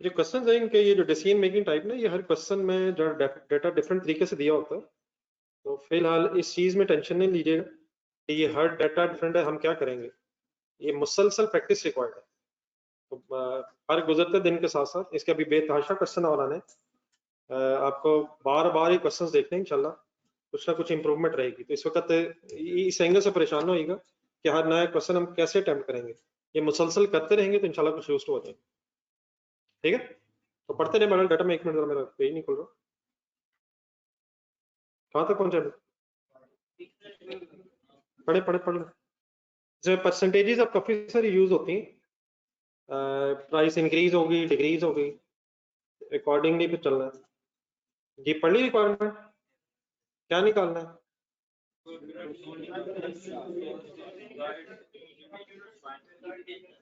जो क्वेश्चन है इनके, ये जो डिसीजन मेकिंग टाइप ना, ये हर क्वेश्चन में जो डाटा डिफरेंट तरीके से दिया होता है, तो फिलहाल इस चीज में टेंशन नहीं लीजिएगा कि ये हर डाटा डिफरेंट है, हम क्या करेंगे। ये मुसलसल प्रैक्टिस रिक्वायर्ड है। तो हर गुजरते दिन के साथ साथ इसके अभी बेतहाशा क्वेश्चन आ रहे हैं, आपको बार बार ही क्वेश्चन देखने इंशाल्लाह कुछ ना कुछ इंप्रूवमेंट रहेगी। तो इस वक्त इस एंगल से परेशान होइएगा कि हर नया क्वेश्चन हम कैसे अटेम्प्ट करेंगे। ये मुसलसल करते रहेंगे तो इंशाल्लाह कुछ यूज हो जाएंगे। ठीक है, तो पढ़ते रहे मैडम डाटा में। एक मिनट जरा, मेरा पेज नहीं खुल रहा, कहाँ तक पहुंचे? पढ़े पढ़े पढ़ लो। जो परसेंटेजेस अब काफी सारी यूज होती हैं, प्राइस इंक्रीज होगी, डिक्रीज होगी, अकॉर्डिंगली फिर चलना है। जी पढ़ ली रिक्वायरमेंट, क्या निकालना है?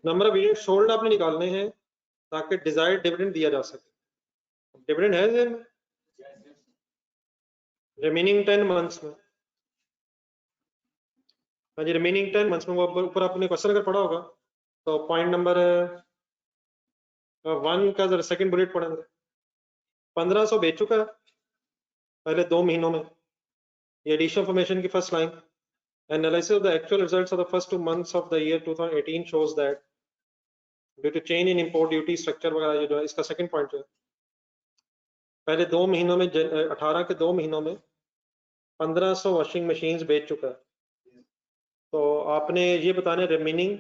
नंबर ऑफ यूनिट सोल्ड आपने निकालने हैं ताकि डिजायर्ड डिविडेंड दिया जा सके। डिविडेंड है जेन में रिमेनिंग 10 मंथ्स में। हाँ जी, रिमेनिंग 10 मंथ्स में। वो ऊपर आपने क्वेश्चन अगर पढ़ा होगा तो पॉइंट नंबर 1 का जरा सेकंड बुलेट पढ़ेंगे। 1500 बेच चुका है पहले 2 महीनों में। ये एडिशनल फॉर्मेशन की first line, analysis of the actual results of the first 2 months of the year 2018 shows that due to change in import duty structure वगैरह, ये जो है इसका सेकंड पॉइंट जो है, पहले 2 महीनों में 18 के 2 महीनों में 1500 वॉशिंग मशीन्स बेच चुका है। तो आपने ये बताना रिमेनिंग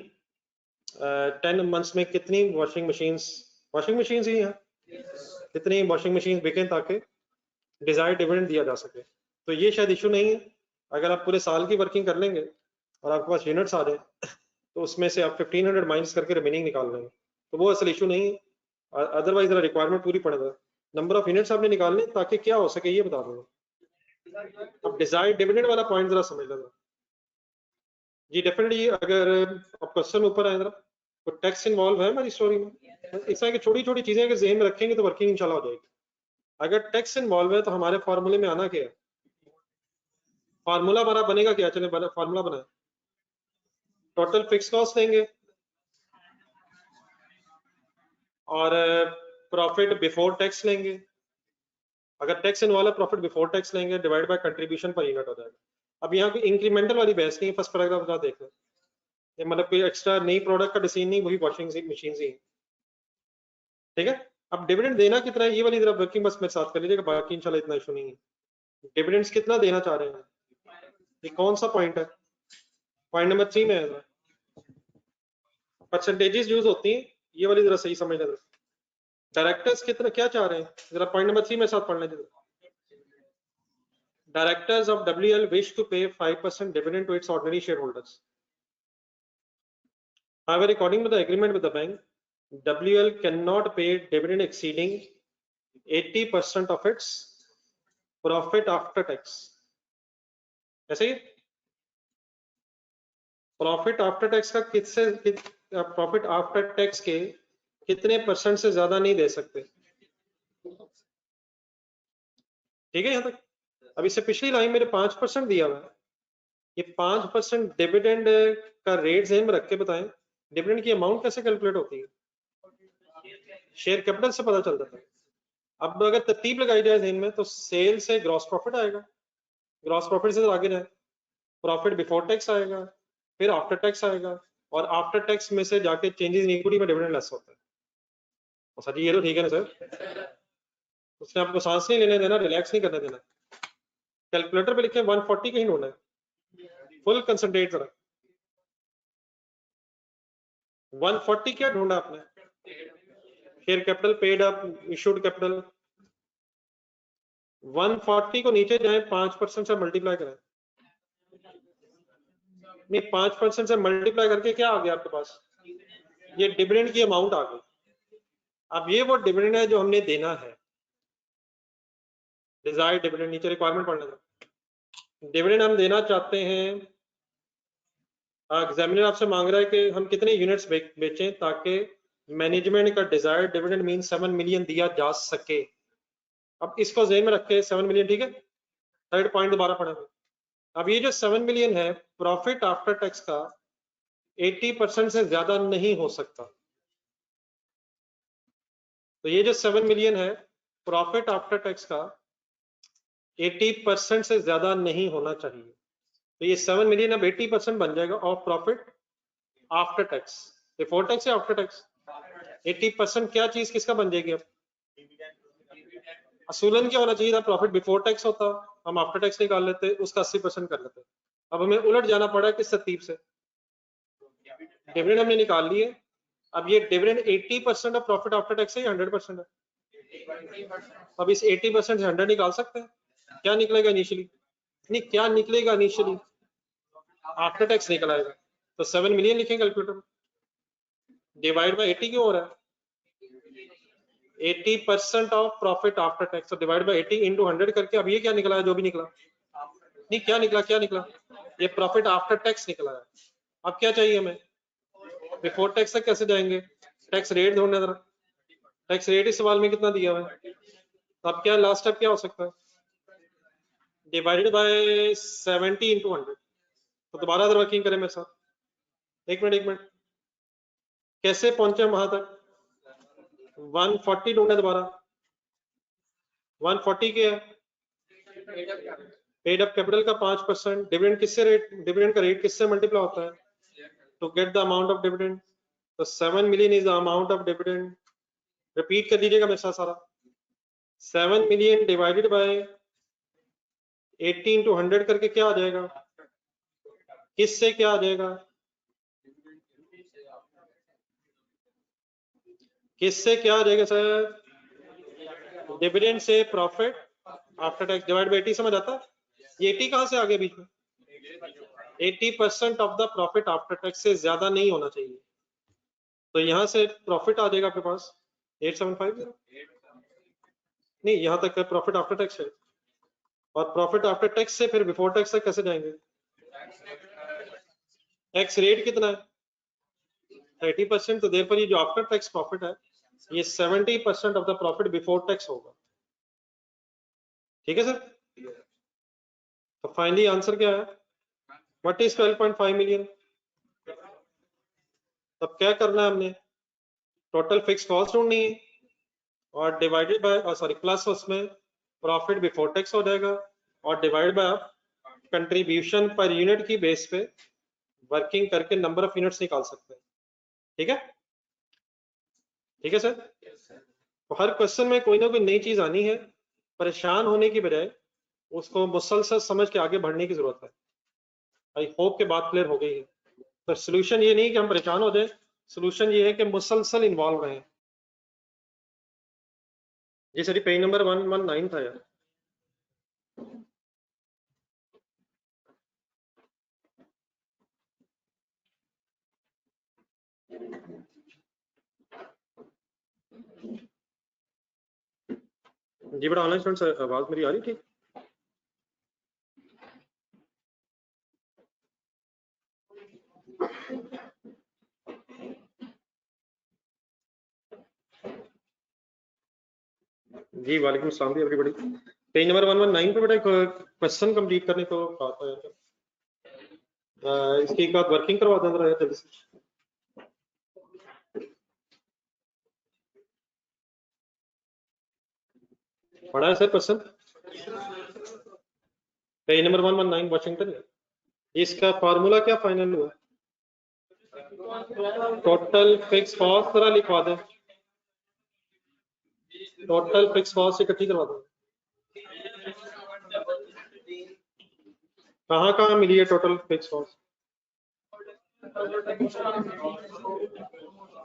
10 मंथ्स में कितनी वॉशिंग मशीन्स ही हैं, कितनी वॉशिंग मशीन्स बिकें ताकि डिजायर्ड डिविडेंड दिया जा सके। तो ये शायद इशू नहीं है। अगर आप पूरे साल की वर्किंग कर लेंगे और आपके पास यूनिट्स आ जाए तो उसमें से आप 1500 माइनस करके रिमेनिंग निकाल लेंगे, तो वो असल इशू नहीं है। अदरवाइज जरा रिक्वायरमेंट पूरी पड़ेगा। नंबर ऑफ यूनिट्स आपने निकालने ताकि क्या हो सके ये बता दूंगा। अब डिजायर्ड डिविडेंड वाला पॉइंट जरा समझ लेना जी। डेफिनेटली अगर आप क्वेश्चन ऊपर आए जरा, तो टैक्स इन्वॉल्व है हमारी स्टोरी में। इस तरह की छोटी छोटी चीजें अगर जहन में रखेंगे तो वर्किंग इंशाल्लाह हो जाएगी। अगर टैक्स इन्वॉल्व है तो हमारे फार्मूले में आना क्या है? फार्मूला हमारा बनेगा क्या? चले फार्मूला बनाए, टोटल फिक्स कॉस्ट लेंगे और प्रॉफिट बिफोर टैक्स लेंगे। अगर टैक्स इन्वॉल्व है प्रॉफिट बिफोर टैक्स लेंगे, divide by contribution per unit हो जाएगा। अब यहाँ कोई इंक्रीमेंटल वाली बहस नहीं है, फर्स्ट पैराग्राफ जरा देख लें। ये मतलब कोई एक्स्ट्रा नई प्रोडक्ट का डिसीजन नहीं, वही वॉशिंग मशीन ही है। ठीक है, अब डिविडेंड देना कितना है ये वाली जरा वर्किंग बस मेरे साथ कर लीजिएगा, बाकी इंशाल्लाह इतना इशू नहीं है। डिविडेंड्स कितना देना चाह रहे हैं, ये कौन सा पॉइंट है? पॉइंट नंबर 3 में है, परसेंटेजेस यूज होती हैं, ये वाली जरा सही समझ लेना। डायरेक्टर्स कितना क्या चाह रहे हैं, जरा पॉइंट नंबर 3 में साथ पढ़ लें। Directors of WL wish to pay 5% dividend to its ordinary shareholders. However, according to the agreement with the bank, WL cannot pay dividend exceeding 80% of its profit after tax. ऐसे ही profit after tax का profit after tax के कितने percent से ज्यादा नहीं दे सकते। ठीक है, यहां तक। अब इससे पिछली लाइन मेरे 5% दिया हुआ है, ये 5% डिविडेंड का रेट ज़हन में रख के बताएं, डिविडेंड की अमाउंट कैसे कैलकुलेट होती है? शेयर कैपिटल से पता चल जाता है। अब अगर तरतीब लगाई जाए ज़हन में, तो सेल से ग्रॉस प्रॉफिट आएगा, ग्रॉस प्रॉफिट से आगे जाए प्रॉफिट बिफोर टैक्स आएगा, फिर आफ्टर टैक्स आएगा, और आफ्टर टैक्स में से जाके चेंजेस इन इक्विटी में डिविडेंड लेस होता है। तो सर ये तो ठीक है ना सर, उसने आपको सांस नहीं लेने देना, रिलैक्स नहीं करने देना। कैलकुलेटर पे लिखे 140 कहीं ढूंढना है, फुल कंसंट्रेट जरा। 140 क्या ढूंढा आपने? Share capital paid up issued capital. 140 को नीचे जाए 5% से मल्टीप्लाई करें, नहीं 5% से मल्टीप्लाई करके क्या आ गया आपके पास? ये डिविडेंड की अमाउंट आ गई। अब ये वो डिविडेंड है जो हमने देना है, डिजायर्ड डिविडेंड। नीचे रिक्वायरमेंट पढ़ लेना। डिविडेंड हम देना चाहते हैं, एग्जामिनर आपसे मांग रहा है कि हम कितने यूनिट्स बेचें ताकि मैनेजमेंट का डिजायर्ड डिविडेंड मीन 7 मिलियन दिया जा सके। अब इसको ज़हन में रख के 7 मिलियन, ठीक है। थर्ड पॉइंट दोबारा पढ़ेंगे। अब ये जो 7 मिलियन है, प्रॉफिट आफ्टर टैक्स का 80% से ज्यादा नहीं हो सकता। तो ये जो 7 मिलियन है प्रॉफिट आफ्टर टैक्स का 80% से ज्यादा नहीं होना चाहिए। तो ये 7 मिलियन अब 80% बन जाएगा of profit after tax, before tax या आफ्टर टैक्स। 80% क्या चीज किसका बन जाएगी अब? असूलन क्या होना चाहिए था? प्रॉफिट बिफोर टैक्स होता, हम आफ्टर टैक्स निकाल लेते, उसका 80% कर लेते। अब हमें उलट जाना पड़ा किस तरतीब से? डिविडेंड हमने निकाल लिए, अब ये dividend 80% of profit after tax है या 100% है? अब इस 80% से 100 निकाल सकते हैं? क्या निकलेगा इनिशियली? नहीं, क्या निकलेगा इनिशियली? आफ्टर टैक्स निकल आएगा। तो 7 मिलियन लिखेंगे कैलकुलेटर में, डिवाइड बाय 80 क्यों हो रहा है? 80% of profit after tax, divide by 80 into 100 करके अब ये क्या निकला है? जो भी निकला नहीं, क्या निकला? क्या निकला? ये प्रॉफिट आफ्टर टैक्स निकला है। अब क्या चाहिए हमें? बिफोर टैक्स तक कैसे जाएंगे? टैक्स रेट ढूंढना जरा। टैक्स रेट इस सवाल में कितना दिया हुआ है? तो अब क्या लास्ट स्टेप क्या हो सकता है? Divided by 70 into 100। तो दोबारा अगर वर्किंग करें मेरे साथ, एक मिनट, कैसे पहुंचे हम वहां तक? 140 ढूंढे दोबारा। 140 क्या है? पेड अप कैपिटल का 5%। डिविडेंड किससे रेट, डिविडेंड का रेट किससे मल्टीप्लाई होता है? To get the amount of dividend. तो 7 million is the amount of dividend. Repeat कर दीजिएगा मेरे साथ सारा। 7 मिलियन डिवाइडेड बाय 80 इंटू 100 करके क्या आ जाएगा? किससे क्या आ जाएगा? किससे क्या आ जाएगा सर? डिविडेंड से profit after tax divide by 80। समझ आता है? ये 80 कहां से आ गया बीच में? 80% of the profit after tax से ज्यादा नहीं होना चाहिए। तो यहां से प्रॉफिट आ जाएगा आपके पास 8750। नहीं, यहां तक प्रॉफिट आफ्टर टैक्स है, और प्रॉफिट आफ्टर टैक्स से फिर बिफोर टैक्स तक कैसे जाएंगे? टैक्स रेट कितना है? 80%। तो देर पर ये जो आफ्टर टैक्स प्रॉफिट है ये 70% of the profit before tax होगा। ठीक है सर? तो फाइनली आंसर क्या है? What is 12.5 million? तब क्या करना है हमने? टोटल फिक्स कॉस्ट ढूंढनी है और डिवाइडेड बाय सॉरी प्लस उसमें प्रॉफिट बिफोर टैक्स हो जाएगा और divide by contribution per unit की बेस पे वर्किंग करके नंबर ऑफ यूनिट्स निकाल सकते हैं। ठीक है? ठीक है सर? तो हर क्वेश्चन में कोई ना कोई नई चीज आनी है, परेशान होने की बजाय उसको मुसलसल समझ के आगे बढ़ने की जरूरत है। आई होप के बात क्लियर हो गई है। तो सोल्यूशन ये नहीं कि हम परेशान हो जाए, सोल्यूशन ये है कि मुसलसल इन्वॉल्व रहें। जी सर, पेज नंबर 119 था यार। जी बड़ा ऑनलाइन स्टूडेंट, आवाज मेरी आ रही ठीक? जी वालेकुम अस्सलाम जी एवरीबॉडी। पेज नंबर 119 पे बेटा क्वेश्चन कंप्लीट करने को कहा था यार। इसकी एक बात वर्किंग करवा दें जरा जल्दी से। पढ़ा है sir question? Page number 119 Washington. इसका फार्मूला क्या फाइनल हुआ? टोटल फिक्स कॉस्ट जरा लिखवा दें, टोटल फिक्स कॉस्ट इकट्ठी करवा दें। कहाँ कहाँ मिली है total fix cost?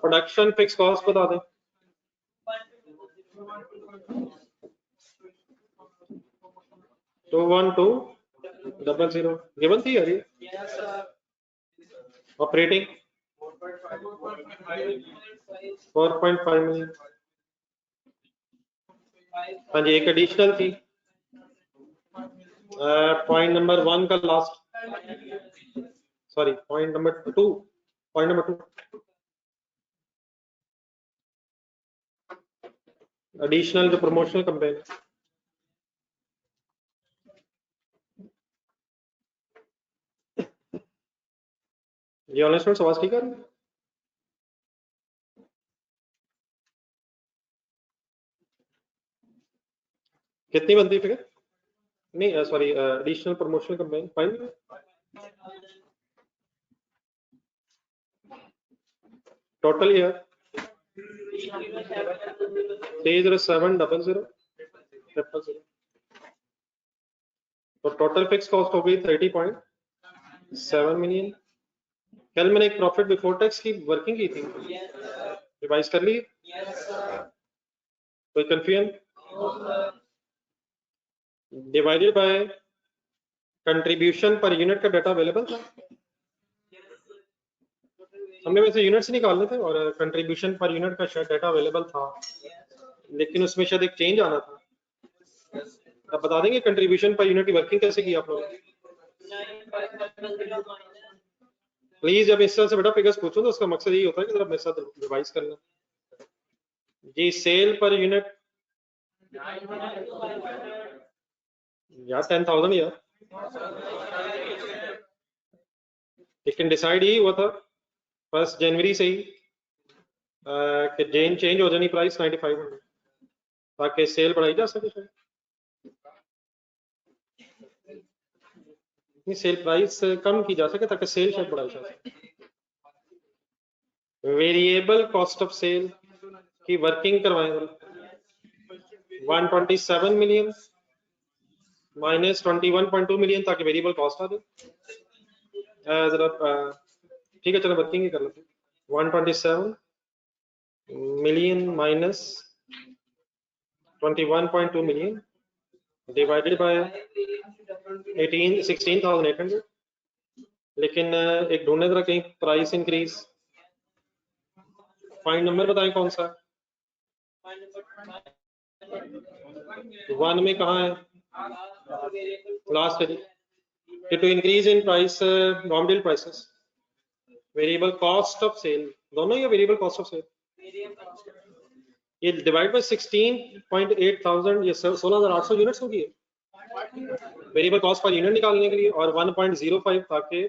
Production fix cost बता दें। टू 1 2 0 गिवन थी यार ये। Operating 4.5 million. हाँ जी, एक एडिशनल थी पॉइंट नंबर 1 का last, sorry point number 2, point number 2 additional जो प्रमोशनल कैंपेन। ये ऑनलाइन स्टूडेंट्स आवाज ठीक है? कितनी बनती फिगर? नहीं sorry, additional promotional campaign 5 total year 30700 तो टोटल फिक्स कॉस्ट हो गई 30.7 मिलियन। कल मैंने एक प्रॉफिट बिफोर टैक्स की वर्किंग की थी, रिवाइज कर ली? कोई confusion? Divided by contribution per unit का डाटा अवेलेबल था, हमने वैसे यूनिट्स निकालने थे और कंट्रीब्यूशन पर यूनिट का शायद डाटा अवेलेबल था, लेकिन उसमें शायद एक चेंज आना था। आप बता देंगे कंट्रीब्यूशन पर यूनिट की वर्किंग कैसे की आप लोगों ने? प्लीज जब इस तरह से बड़ा फिगर्स पूछूं तो उसका मकसद यही होता है कि जरा मेरे साथ रिवाइज करना जी। सेल पर यूनिट यार 10,000 यार, लेकिन डिसाइड यही हुआ था 1 जनवरी से ही कि जेन चेंज हो जानी प्राइस 9500 ताकि सेल बढ़ाई जा सके। सेल प्राइस कम की जा सके ताकि सेल शायद बढ़ाई जा सके। वेरिएबल कॉस्ट ऑफ सेल की वर्किंग करवाएं 127 मिलियन माइनस 21.2 मिलियन ताकि वेरिएबल कॉस्ट आ जाए। जरा ठीक है, चलो वर्किंग ही कर लेते हैं। 127 million minus 21.2 million divided by 16,800। लेकिन एक ढूंढने जरा कहीं प्राइस इंक्रीज। फाइन नंबर बताएं कौन सा? 1 में कहाँ है? लास्ट है। To increase in price raw material prices, variable cost of sale, दोनों ही वेरिएबल कॉस्ट ऑफ सेल। ये डिवाइड बाय 16.8 थाउजेंड, ये 16,800 यूनिट्स होगी वेरिएबल कॉस्ट पर यूनिट निकालने के लिए, और 1.05 ताकि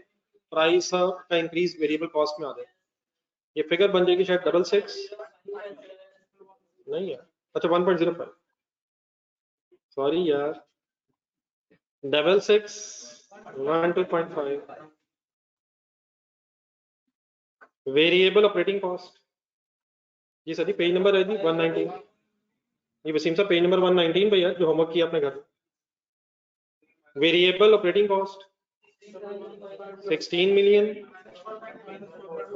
प्राइस का इंक्रीज वेरिएबल कॉस्ट में आ जाए। ये फिगर बन जाएगी शायद 66 नहीं है, अच्छा 1.05 सॉरी यार 66 12.5 वेरिएबल ऑपरेटिंग कॉस्ट। जी सर, पेज नंबर है जी 119। ये वसीम साहब पेज नंबर 119 पे यार, जो होमवर्क किया अपने घर में। Variable operating cost 16 million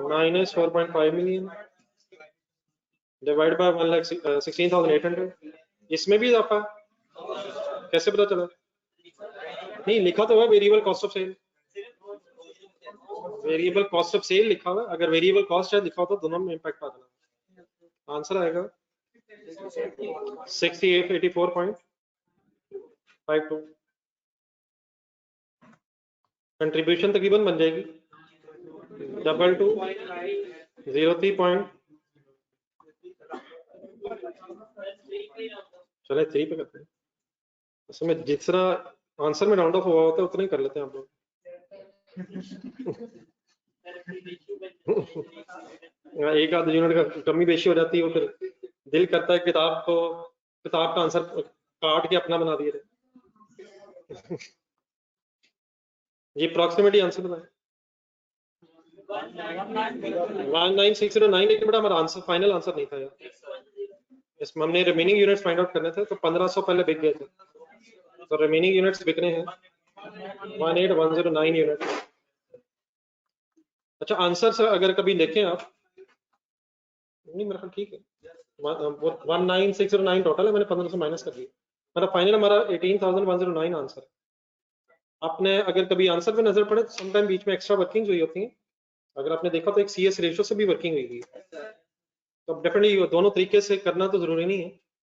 minus 4.5 million divide by 1,16,800। इसमें भी इजाफा कैसे पता चला? नहीं लिखा तो है variable cost of sale, variable cost of sale लिखा हुआ। अगर वेरिएबल कॉस्ट है लिखा होता तो दोनों में इंपैक्ट आ जाना। आंसर आएगा 6884.52। कंट्रीब्यूशन तकरीबन बन जाएगी 2203 चले 3 पे करते हैं। उसमें जितना आंसर में राउंड ऑफ हुआ होता है उतना ही कर लेते हैं आप लोग। एक आध यूनिट का कमी बेशी हो जाती है, वो फिर दिल करता है किताब का आंसर काट के अपना बना दिए। ये अप्रॉक्सीमेटली आंसर बताएं। 19609, लेकिन बड़ा हमारा आंसर फाइनल आंसर नहीं था यार। इसमें हमने रिमेनिंग यूनिट्स फाइंड आउट करने थे, तो 1500 पहले बिक गए थे, तो रिमेनिंग यूनिट्स बिकने हैं 18109 यूनिट। अच्छा आंसर से अगर कभी देखें आप, नहीं मेरा ख्याल ठीक है, 19609 टोटल है, मैंने 1500 माइनस कर दिया, मतलब फाइनल हमारा 18,109 आंसर है। आपने अगर कभी आंसर पे नजर पड़े तो समटाइम बीच में एक्स्ट्रा वर्किंग हुई होती है। अगर आपने देखा तो एक CS रेशियो से भी वर्किंग हुई है, तो डेफिनेटली दोनों तरीके से करना तो जरूरी नहीं है,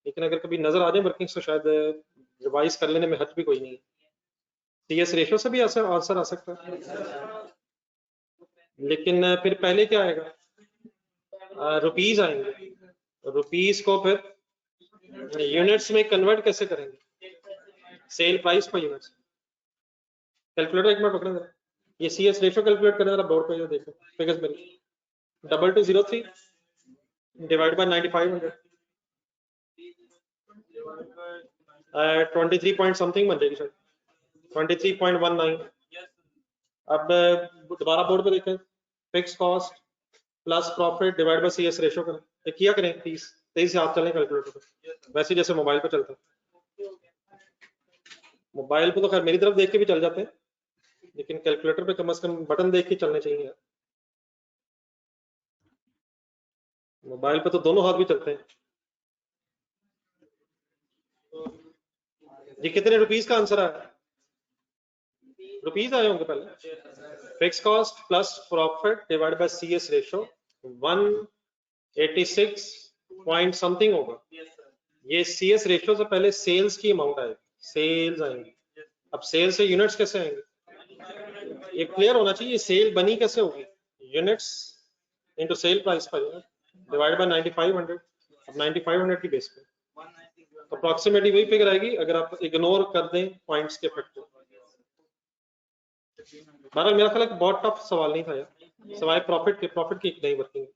लेकिन अगर कभी नजर आ जाए वर्किंग तो शायद रिवाइज कर लेने में हर्ज भी कोई नहीं है। CS रेशियो से भी आंसर आ सकता है, लेकिन फिर पहले क्या आएगा? रुपीज आएंगे, रुपीज को फिर यूनिट्स में कन्वर्ट कैसे करेंगे? सेल प्राइस पर यूनिट्स। कैलकुलेटर एक मिनट पकड़े जरा, ये CS रेशियो कैलकुलेट करने जरा बोर्ड पे देखो फिगर्स मेरी। 2203 डिवाइड बाय 9500 23 पॉइंट समथिंग बन जाएगी शायद, 23.19। अब दोबारा बोर्ड पे देखें, fix cost plus profit divide by CS ratio करें, ये किया करें 30 से हाथ चलें कैलकुलेटर पे, वैसे जैसे मोबाइल पे चलता है। मोबाइल पे तो खैर मेरी तरफ देख के भी चल जाते हैं, लेकिन कैलकुलेटर पे कम से कम बटन देख के चलने चाहिए। मोबाइल पे तो दोनों हाथ भी चलते हैं। ये कितने रुपीस का आंसर आया? रुपीस आए होंगे पहले। Fix cost plus profit divide by CS ratio 186 point something होगा। ये CS रेशो से पहले सेल्स की अमाउंट आएगी, सेल्स आएंगी। अब सेल से यूनिट्स कैसे आएंगे, ये क्लियर होना चाहिए। सेल बनी कैसे होगी, यूनिट्स इनटू सेल प्राइस पर डिवाइड बाय 9500। अब 9500 की बेस पे अप्रोक्सीमेटली वही फिगर आएगी अगर आप इग्नोर कर दें पॉइंट्स के फैक्टर। बहरहाल मेरा ख्याल है बहुत टफ सवाल नहीं था यार, सवाए प्रॉफिट की नहीं वर्किंग।